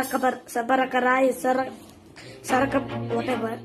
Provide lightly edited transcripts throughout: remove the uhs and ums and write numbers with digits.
Sarakarai, Sarakap, whatever.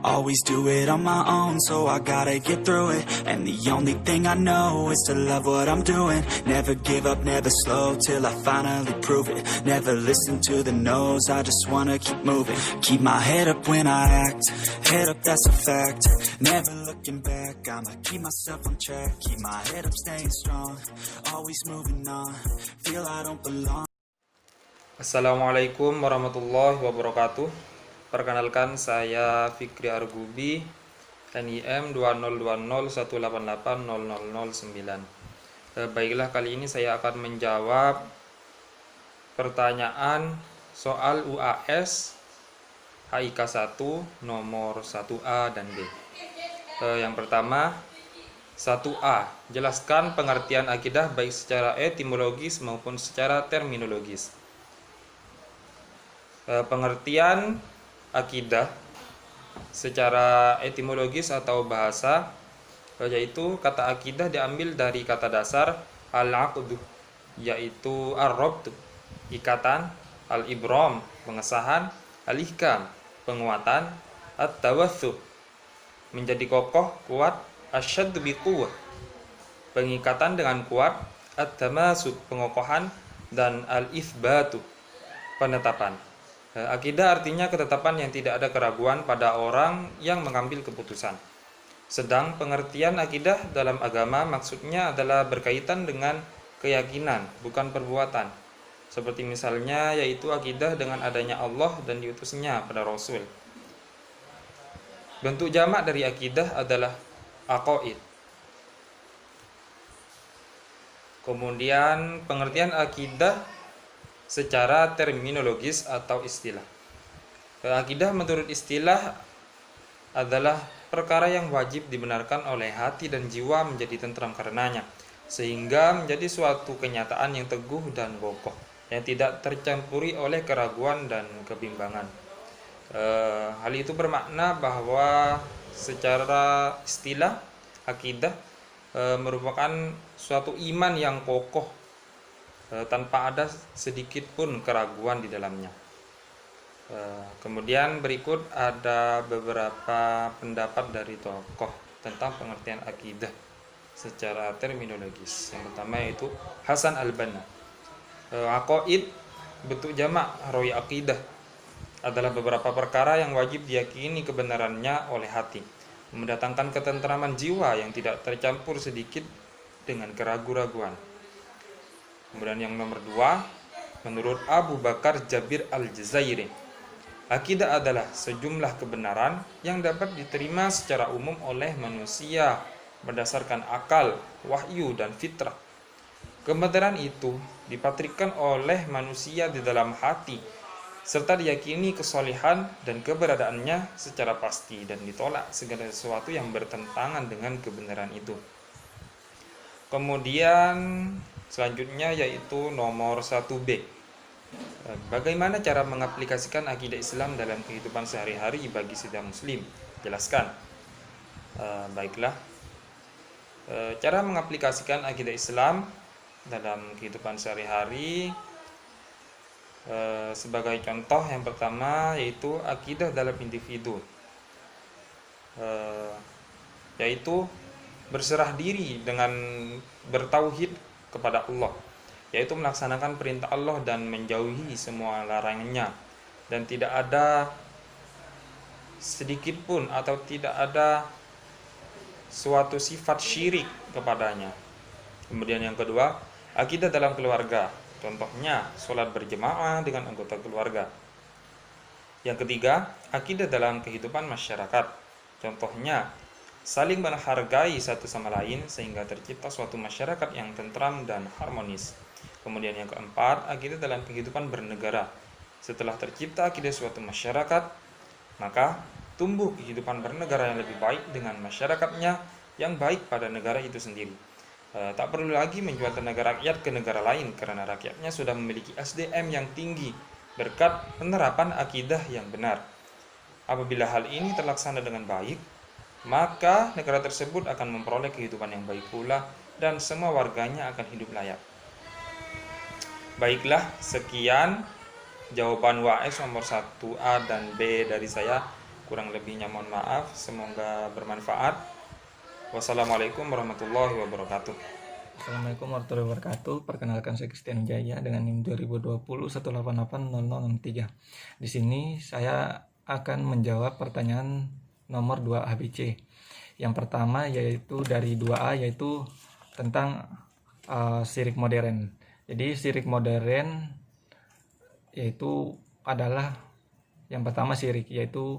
Always do it on my own, so I gotta get through it. And the only thing I know is to love what I'm doing. Never give up, never slow, till I finally prove it. Never listen to the no's, I just wanna keep moving. Keep my head up when I act, head up, that's a fact. Never looking back, I'ma keep myself on track. Keep my head up, staying strong, always moving on. Feel I don't belong. Assalamualaikum warahmatullahi wabarakatuh. Perkenalkan, saya Fikri Argubi, NIM 2020188009. Baiklah, kali ini saya akan menjawab pertanyaan soal UAS HIK 1 nomor 1A dan B. Yang pertama, 1A. Jelaskan pengertian akidah baik secara etimologis maupun secara terminologis. Pengertian akidah secara etimologis atau bahasa, yaitu kata akidah diambil dari kata dasar al-aqdu, yaitu ar-rabtu, ikatan, al-ibram, pengesahan, al-ihkam, penguatan, at-tawathuh, menjadi kokoh, kuat, asyaddu biquwwah, pengikatan dengan kuat, at-tamasuk, pengokohan, dan al-itsbatu, penetapan. Akidah artinya ketetapan yang tidak ada keraguan pada orang yang mengambil keputusan. Sedang pengertian akidah dalam agama maksudnya adalah berkaitan dengan keyakinan, bukan perbuatan. Seperti misalnya yaitu akidah dengan adanya Allah dan diutusnya pada Rasul. Bentuk jamak dari akidah adalah aqaid. Kemudian pengertian akidah secara terminologis atau istilah. Akidah menurut istilah adalah perkara yang wajib dibenarkan oleh hati dan jiwa menjadi tentram karenanya, sehingga menjadi suatu kenyataan yang teguh dan kokoh, yang tidak tercampuri oleh keraguan dan kebimbangan. Hal itu bermakna bahwa secara istilah akidah merupakan suatu iman yang kokoh, tanpa ada sedikit pun keraguan di dalamnya. Kemudian berikut ada beberapa pendapat dari tokoh tentang pengertian akidah secara terminologis. Yang pertama yaitu Hasan al-Banna. Aqaid, bentuk jamak rawi akidah, adalah beberapa perkara yang wajib diyakini kebenarannya oleh hati, mendatangkan ketentraman jiwa yang tidak tercampur sedikit dengan keraguan-raguan. Kemudian yang nomor 2, menurut Abu Bakar Jabir al-Jazairi, akidah adalah sejumlah kebenaran yang dapat diterima secara umum oleh manusia berdasarkan akal, wahyu, dan fitrah. Kebenaran itu dipatrikan oleh manusia di dalam hati, serta diyakini kesolehan dan keberadaannya secara pasti, dan ditolak segala sesuatu yang bertentangan dengan kebenaran itu. Kemudian selanjutnya yaitu nomor 1B. Bagaimana cara mengaplikasikan akidah Islam dalam kehidupan sehari-hari bagi setiap muslim? Jelaskan. Baiklah. Cara mengaplikasikan akidah Islam dalam kehidupan sehari-hari, sebagai contoh yang pertama yaitu akidah dalam individu, yaitu berserah diri dengan bertauhid kepada Allah, yaitu melaksanakan perintah Allah dan menjauhi semua larangannya, dan tidak ada sedikit pun atau tidak ada suatu sifat syirik kepadanya. Kemudian yang kedua, akidah dalam keluarga, contohnya sholat berjemaah dengan anggota keluarga. Yang ketiga, akidah dalam kehidupan masyarakat, contohnya saling menghargai satu sama lain sehingga tercipta suatu masyarakat yang tentram dan harmonis. Kemudian yang keempat, akidah dalam kehidupan bernegara. Setelah tercipta akidah suatu masyarakat, maka tumbuh kehidupan bernegara yang lebih baik dengan masyarakatnya yang baik pada negara itu sendiri. Tak perlu lagi menjual tenaga rakyat ke negara lain karena rakyatnya sudah memiliki SDM yang tinggi berkat penerapan akidah yang benar. Apabila hal ini terlaksana dengan baik, maka negara tersebut akan memperoleh kehidupan yang baik pula dan semua warganya akan hidup layak. Baiklah, sekian jawaban WAES nomor 1A dan B dari saya. Kurang lebihnya mohon maaf, semoga bermanfaat. Wassalamualaikum warahmatullahi wabarakatuh. Assalamualaikum warahmatullahi wabarakatuh. Perkenalkan, saya Christian Jaya dengan NIM 2020 1880003. Di sini saya akan menjawab pertanyaan nomor 2 ABC. Yang pertama yaitu dari 2A, yaitu tentang syirik modern. Jadi syirik modern yaitu adalah yang pertama syirik, yaitu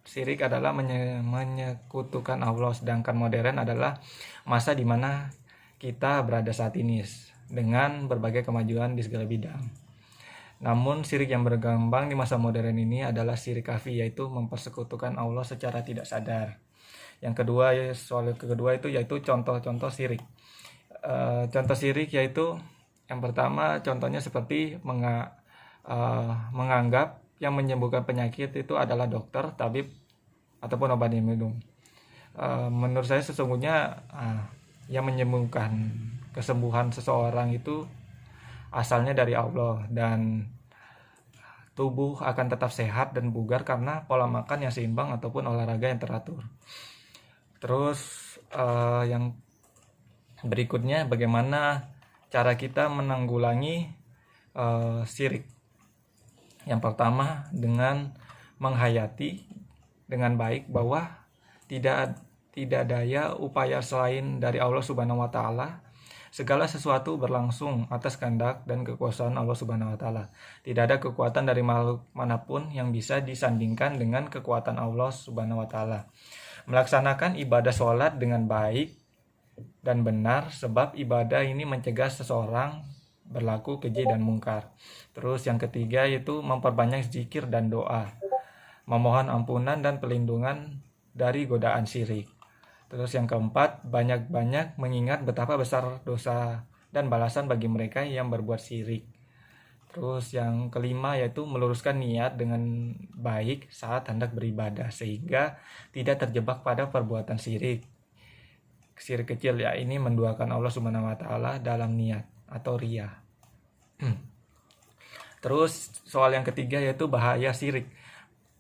syirik adalah menyekutukan Allah, sedangkan modern adalah masa di mana kita berada saat ini dengan berbagai kemajuan di segala bidang. Namun syirik yang berkembang di masa modern ini adalah syirik khafi, yaitu mempersekutukan Allah secara tidak sadar. Yang kedua, soal kedua itu yaitu contoh-contoh syirik. Contoh syirik yaitu yang pertama, contohnya seperti menganggap yang menyembuhkan penyakit itu adalah dokter, tabib, ataupun obat yang minum. Menurut saya sesungguhnya yang menyembuhkan kesembuhan seseorang itu asalnya dari Allah, dan tubuh akan tetap sehat dan bugar karena pola makan yang seimbang ataupun olahraga yang teratur. Terus yang berikutnya, bagaimana cara kita menanggulangi syirik. Yang pertama, dengan menghayati dengan baik bahwa tidak daya upaya selain dari Allah Subhanahu wa taala. Segala sesuatu berlangsung atas kehendak dan kekuasaan Allah Subhanahu wa taala. Tidak ada kekuatan dari makhluk manapun yang bisa disandingkan dengan kekuatan Allah Subhanahu wa taala. Melaksanakan ibadah sholat dengan baik dan benar, sebab ibadah ini mencegah seseorang berlaku keji dan mungkar. Terus yang ketiga yaitu memperbanyak zikir dan doa, memohon ampunan dan perlindungan dari godaan syirik. Terus yang keempat, banyak-banyak mengingat betapa besar dosa dan balasan bagi mereka yang berbuat syirik. Terus yang kelima yaitu meluruskan niat dengan baik saat hendak beribadah, sehingga tidak terjebak pada perbuatan syirik. Syirik kecil, ya ini menduakan Allah Subhanahu wa taala dalam niat atau riya. Terus soal yang ketiga yaitu bahaya syirik.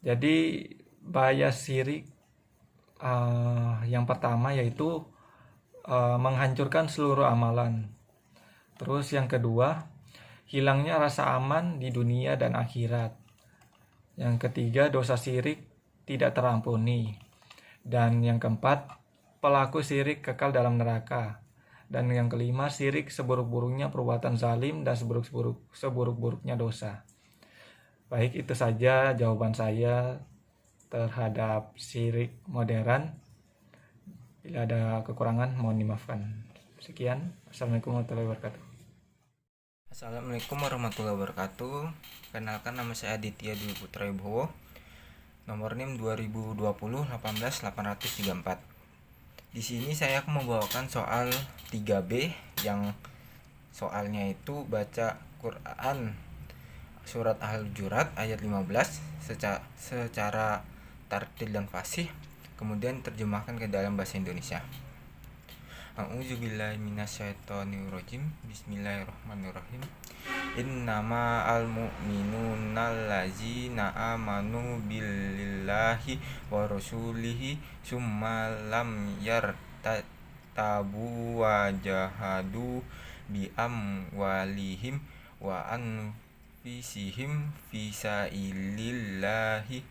Jadi bahaya syirik yang pertama yaitu menghancurkan seluruh amalan. Terus yang kedua, hilangnya rasa aman di dunia dan akhirat. Yang ketiga, dosa syirik tidak terampuni. Dan yang keempat, pelaku syirik kekal dalam neraka. Dan yang kelima, syirik seburuk-buruknya perbuatan zalim dan seburuk-buruknya dosa. Baik, itu saja jawaban saya terhadap syirik modern. Bila ada kekurangan mohon dimaafkan. Sekian. Assalamualaikum warahmatullahi wabarakatuh. Assalamualaikum warahmatullahi wabarakatuh. Kenalkan, nama saya Aditya Dwi Putra Wibowo. Nomor NIM 2020 18834. Di sini saya akan membawakan soal 3B yang soalnya itu baca Quran surat Al-Hujurat ayat 15 secara tartil dan fasih, kemudian terjemahkan ke dalam bahasa Indonesia. A'udzubillahi minasyaitonirrajim. Bismillahirrahmanirrahim. Innama al-mu'minuna allazina amanu billahi wa rasulihi summa lam yartabu wa jahadu bi amwalihim wa anfusihim fi sabilillahi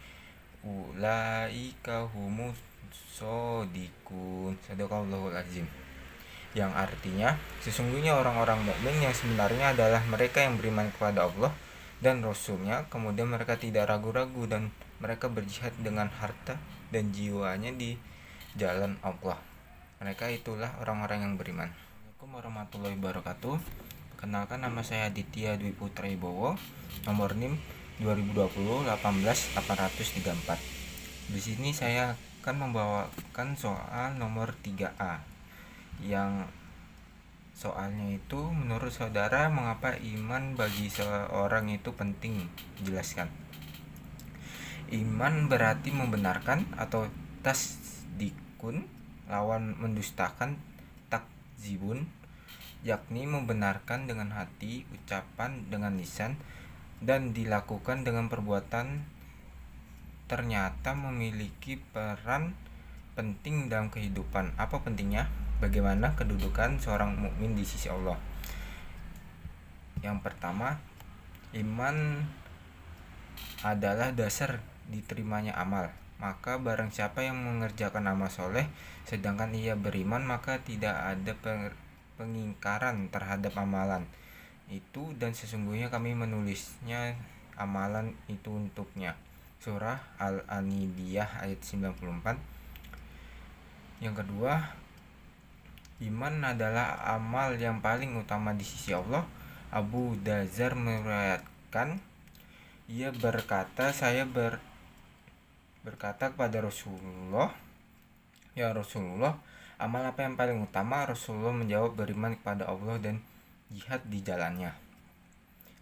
ulaika humus shodiqun. Sadaqallahul azim. Yang artinya, sesungguhnya orang-orang mukmin yang sebenarnya adalah mereka yang beriman kepada Allah dan Rasul-Nya, kemudian mereka tidak ragu-ragu dan mereka berjihad dengan harta dan jiwanya di jalan Allah. Mereka itulah orang-orang yang beriman. Assalamualaikum warahmatullahi wabarakatuh. Perkenalkan, nama saya Aditya Dwi Putra Wibowo. Nomor NIM 2020 18834. Di sini saya akan membawakan soal nomor 3A. Yang soalnya itu, menurut saudara mengapa iman bagi seorang itu penting? Jelaskan. Iman berarti membenarkan atau tasdikun, lawan mendustakan takzibun, yakni membenarkan dengan hati, ucapan dengan lisan, dan dilakukan dengan perbuatan, ternyata memiliki peran penting dalam kehidupan. Apa pentingnya? Bagaimana kedudukan seorang mukmin di sisi Allah? Yang pertama, iman adalah dasar diterimanya amal. Maka barang siapa yang mengerjakan amal soleh sedangkan ia beriman, maka tidak ada pengingkaran terhadap amalan itu, dan sesungguhnya kami menulisnya amalan itu untuknya. Surah Al-Anbiya ayat 94. Yang kedua, iman adalah amal yang paling utama di sisi Allah. Abu Dzar meriwayatkan, ia berkata, saya berkata kepada Rasulullah, ya Rasulullah, amal apa yang paling utama? Rasulullah menjawab, beriman kepada Allah dan jihad di jalannya.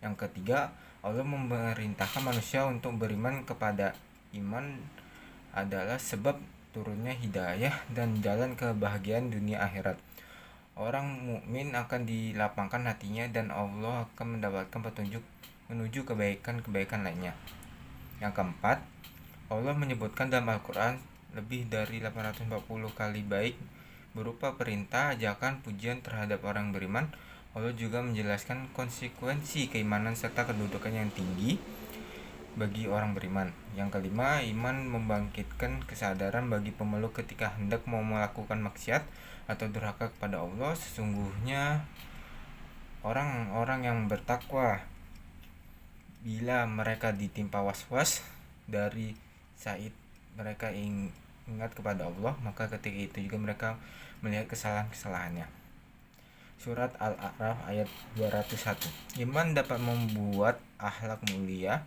Yang ketiga, Allah memerintahkan manusia untuk beriman kepada iman adalah sebab turunnya hidayah dan jalan kebahagiaan dunia akhirat. Orang mukmin akan dilapangkan hatinya dan Allah akan mendapatkan petunjuk menuju kebaikan-kebaikan lainnya. Yang keempat, Allah menyebutkan dalam Al-Quran lebih dari 840 kali baik berupa perintah, ajakan, pujian terhadap orang beriman. Allah juga menjelaskan konsekuensi keimanan serta kedudukan yang tinggi bagi orang beriman. Yang kelima, iman membangkitkan kesadaran bagi pemeluk ketika hendak mau melakukan maksiat atau durhaka kepada Allah. Sesungguhnya orang-orang yang bertakwa, bila mereka ditimpa was-was dari said mereka ingat kepada Allah, maka ketika itu juga mereka melihat kesalahan-kesalahannya. Surat Al-A'raf ayat 201. Iman dapat membuat akhlak mulia,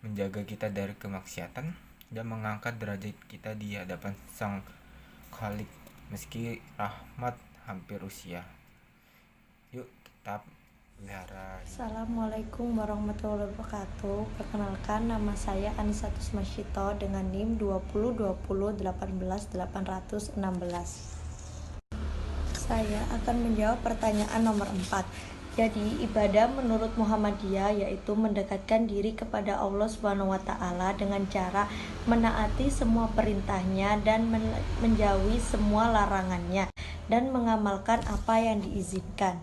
menjaga kita dari kemaksiatan, dan mengangkat derajat kita di hadapan Sang Khalik meski rahmat hampir usia. Yuk kita pelihara. Assalamualaikum warahmatullahi wabarakatuh. Perkenalkan, nama saya Anisatus Masyito dengan NIM 2020181816. Saya akan menjawab pertanyaan nomor 4. Jadi, ibadah menurut Muhammadiyah yaitu mendekatkan diri kepada Allah Subhanahu wa taala dengan cara menaati semua perintahnya dan menjauhi semua larangannya dan mengamalkan apa yang diizinkan.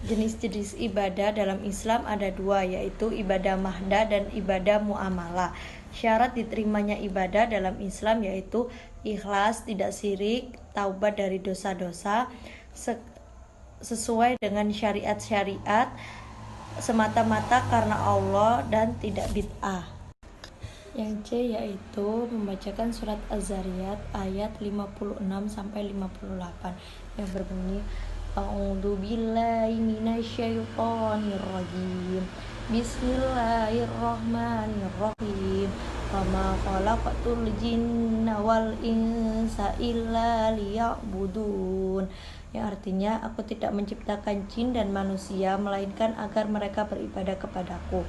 Jenis-jenis ibadah dalam Islam ada dua, yaitu ibadah mahdah dan ibadah muamalah. Syarat diterimanya ibadah dalam Islam yaitu ikhlas, tidak syirik, taubat dari dosa-dosa, sesuai dengan syariat-syariat, semata-mata karena Allah dan tidak bid'ah. Yang C yaitu membacakan surat Az-Zariyat ayat 56 sampai 58 yang berbunyi A'udzu billahi minasyaitonir rajim. Bismillahirrahmanirrahim. Wa ma khalaqatul jinna wal insa illa liya'budun. Yang artinya, aku tidak menciptakan jin dan manusia melainkan agar mereka beribadah kepadaku.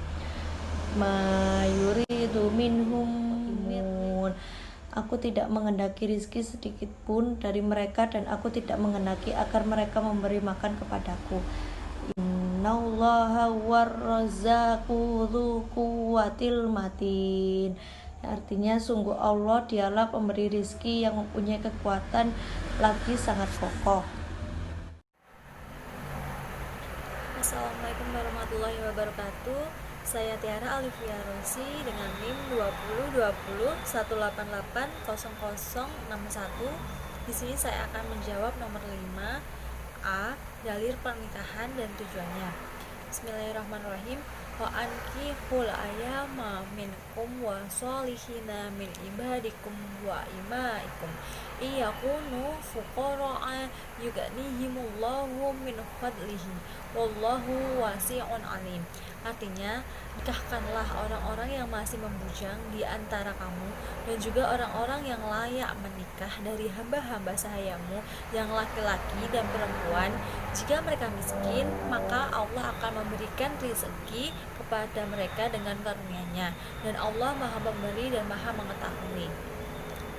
Ma yuridu minhum imun. Aku tidak menghendaki rizki sedikit pun dari mereka dan aku tidak menghendaki agar mereka memberi makan kepadaku. Innallaha warrazzaqu dzu quwwatil matin. Artinya, sungguh Allah dialah pemberi rizki yang mempunyai kekuatan lagi sangat kokoh. Assalamualaikum warahmatullahi wabarakatuh. Saya Tiara Alivia Rosi dengan NIM 202018880061. Di sini saya akan menjawab nomor 5. A. Dalil pernikahan dan tujuannya. Bismillahirrahmanirrahim. Wa ankihul ayama minkum wa sholihina min ibadikum wa imaikum iyakunu fuqara'a yughnihimullahu min fadlihi wallahu wasi'un alim. Artinya, nikahkanlah orang-orang yang masih membujang di antara kamu dan juga orang-orang yang layak menikah dari hamba-hamba sahayamu yang laki-laki dan perempuan. Jika mereka miskin, maka Allah akan memberikan rezeki kepada mereka dengan karunia-Nya, dan Allah Maha Pemberi dan Maha Mengetahui.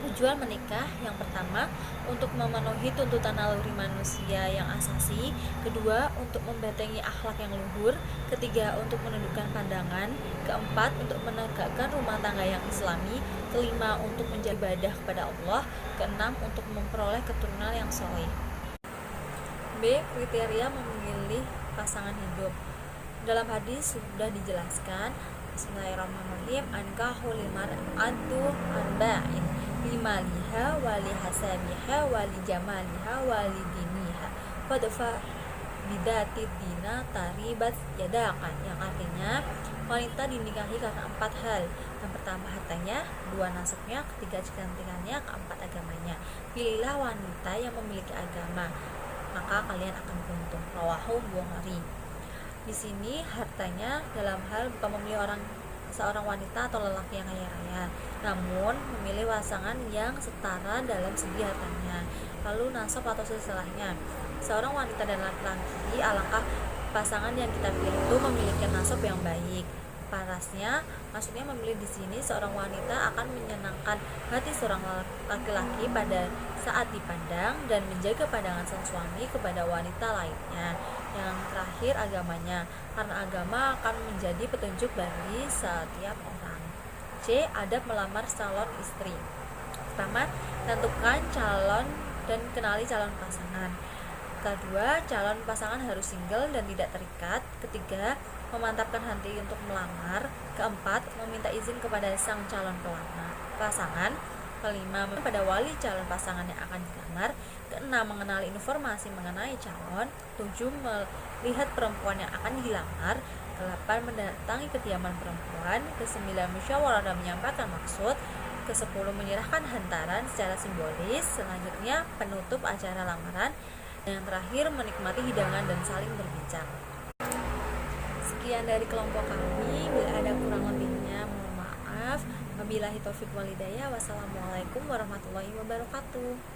Tujuan menikah yang pertama untuk memenuhi tuntutan naluri manusia yang asasi, kedua untuk membentengi akhlak yang luhur, ketiga untuk menundukkan pandangan, keempat untuk menegakkan rumah tangga yang islami, kelima untuk menjaga ibadah kepada Allah, keenam untuk memperoleh keturunan yang soleh. B. Kriteria memilih pasangan hidup. Dalam hadis sudah dijelaskan, Bismillahirrahmanirrahim, ankahul mar'atu arba'in limaliha wali hasabiha wali jamaliha wali diniha fadfa bidati dina taribat yadaka, yang artinya wanita dinikahi karena 4 hal. Yang pertama hartanya, kedua nasabnya, ketiga kecantikannya, keempat agamanya. Pilihlah wanita yang memiliki agama, maka kalian akan beruntung. Rawahu Bukhari. Di sini hartanya dalam hal bukan memilih seorang wanita atau lelaki yang kaya raya, namun memilih pasangan yang setara dalam segi hartanya. Lalu nasab atau setelahnya, seorang wanita dan laki-laki, alangkah pasangan yang kita pilih itu memiliki nasab yang baik. Parasnya, maksudnya memilih di sini seorang wanita akan menyenangkan hati seorang laki-laki pada saat dipandang dan menjaga pandangan sang suami kepada wanita lainnya. Yang terakhir agamanya, karena agama akan menjadi petunjuk bagi setiap orang. C. Adab melamar calon istri. Pertama, tentukan calon dan kenali calon pasangan. Kedua, calon pasangan harus single dan tidak terikat. Ketiga, memantapkan hati untuk melamar. Keempat, meminta izin kepada sang calon pasangan. Kelima, pada wali calon pasangan yang akan dilamar. Keenam, mengenali informasi mengenai calon. 7, melihat perempuan yang akan dilamar. Ke-8, mendatangi kediaman perempuan. Ke-9, musyawarah dan menyampaikan maksud. Ke-10, menyerahkan hantaran secara simbolis. Selanjutnya, penutup acara lamaran. Dan yang terakhir, menikmati hidangan dan saling berbincang. Sekian dari kelompok kami. Bila ada kurang lebihnya, mohon maaf. Wabillahi taufiq wal hidayah. Wassalamualaikum warahmatullahi wabarakatuh.